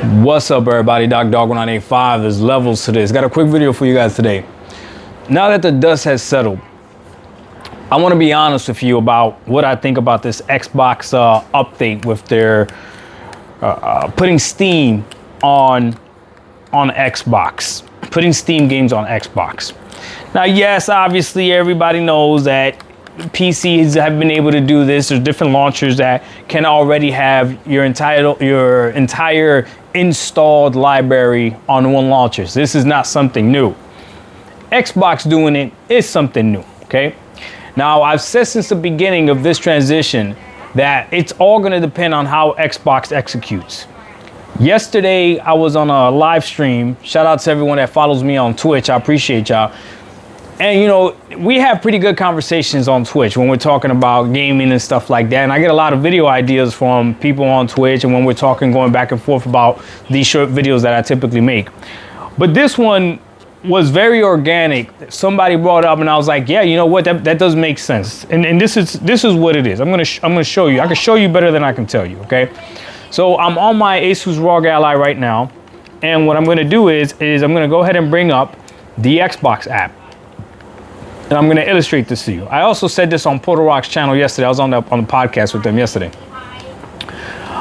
What's up, everybody? Dog1985. There's levels to this. Got a quick video for you guys today. Now that the dust has settled, I want to be honest with you about what I think about this Xbox update with their putting Steam on Xbox, putting Steam games on Xbox. Now, yes, obviously everybody knows that PCs have been able to do this. There's different launchers that can already have your entire installed library on one launcher. So this is not something new. Xbox doing it is something new, okay? Now, I've said since the beginning of this transition that it's all going to depend on how Xbox executes. Yesterday, I was on a live stream. Shout out to everyone that follows me on Twitch. I appreciate y'all. And, you know, we have pretty good conversations on Twitch when we're talking about gaming and stuff like that. And I get a lot of video ideas from people on Twitch and when we're talking, going back and forth about these short videos that I typically make. But this one was very organic. Somebody brought it up and I was like, yeah, you know what? That does make sense. And this is what it is. I'm gonna show you. I can show you better than I can tell you, okay? So I'm on my Asus ROG Ally right now. And what I'm gonna do is I'm gonna go ahead and bring up the Xbox app. And I'm going to illustrate this to you. I also said this on Portal Rock's channel yesterday. I was on the podcast with them yesterday.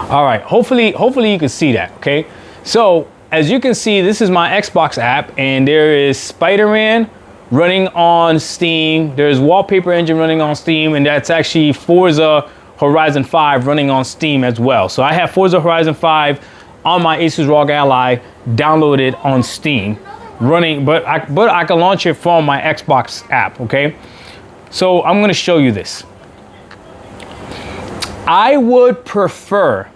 All right. Hopefully you can see that. Okay. So as you can see, this is my Xbox app, and there is Spider-Man running on Steam. There's Wallpaper Engine running on Steam, and that's actually Forza Horizon 5 running on Steam as well. So I have Forza Horizon 5 on my Asus ROG Ally downloaded on Steam. Running, but I can launch it from my Xbox app, okay? So I'm gonna show you this. I would prefer,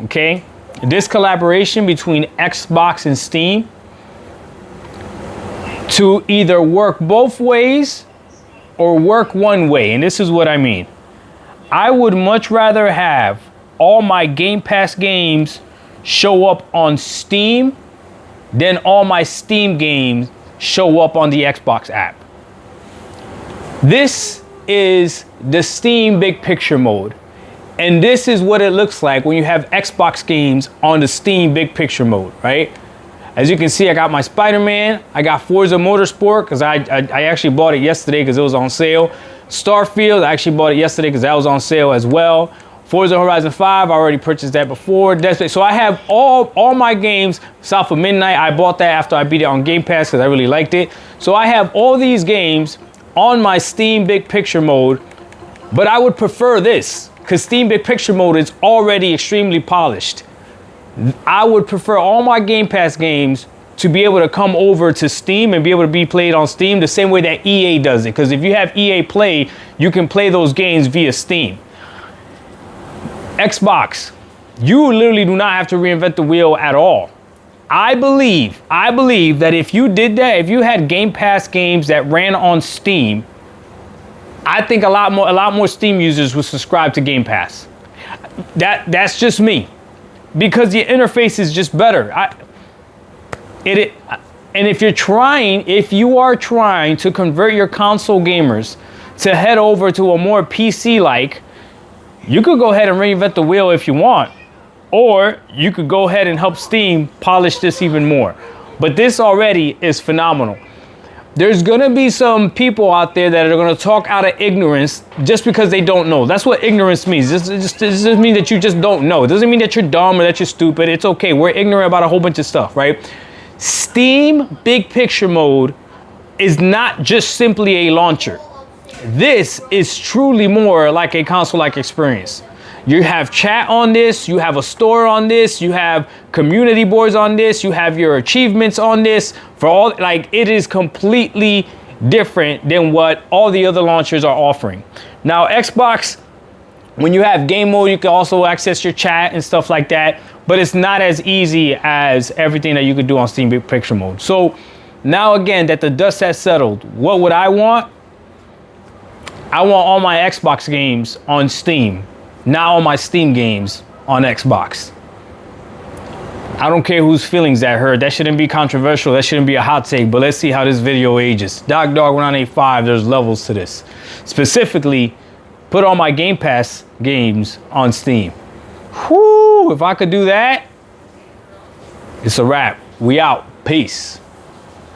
okay, this collaboration between Xbox and Steam to either work both ways or work one way, and this is what I mean. I would much rather have all my Game Pass games show up on Steam then all my Steam games show up on the Xbox app. This is the Steam Big Picture mode. And this is what it looks like when you have Xbox games on the Steam Big Picture mode, right? As you can see, I got my Spider-Man. I got Forza Motorsport because I actually bought it yesterday because it was on sale. Starfield, I actually bought it yesterday because that was on sale as well. Forza Horizon 5, I already purchased that before. So I have all my games. South of Midnight, I bought that after I beat it on Game Pass because I really liked it. So I have all these games on my Steam Big Picture mode, but I would prefer this because Steam Big Picture mode is already extremely polished. I would prefer all my Game Pass games to be able to come over to Steam and be able to be played on Steam the same way that EA does it. Because if you have EA Play, you can play those games via Steam. Xbox, you literally do not have to reinvent the wheel at all. I believe that if you did that, if you had Game Pass games that ran on Steam, I think a lot more Steam users would subscribe to Game Pass. That's just me, because the interface is just better. And if you are trying to convert your console gamers to head over to a more PC-like, you could go ahead and reinvent the wheel if you want, or you could go ahead and help Steam polish this even more. But this already is phenomenal. There's gonna be some people out there that are gonna talk out of ignorance just because they don't know. That's what ignorance means. This just means that you just don't know. It doesn't mean that you're dumb or that you're stupid. It's okay. We're ignorant about a whole bunch of stuff, right? Steam Big Picture mode is not just simply a launcher. This is truly more like a console-like experience. You have chat on this, you have a store on this, you have community boards on this, you have your achievements on this. It is completely different than what all the other launchers are offering. Now, Xbox, when you have game mode, you can also access your chat and stuff like that, but it's not as easy as everything that you could do on Steam Big Picture mode. So now again that the dust has settled, what would I want? I want all my Xbox games on Steam, not all my Steam games on Xbox. I don't care whose feelings that hurt. That shouldn't be controversial. That shouldn't be a hot take, but let's see how this video ages. Dog1985, there's levels to this. Specifically, put all my Game Pass games on Steam. Whoo, if I could do that, It's a wrap. We out. Peace.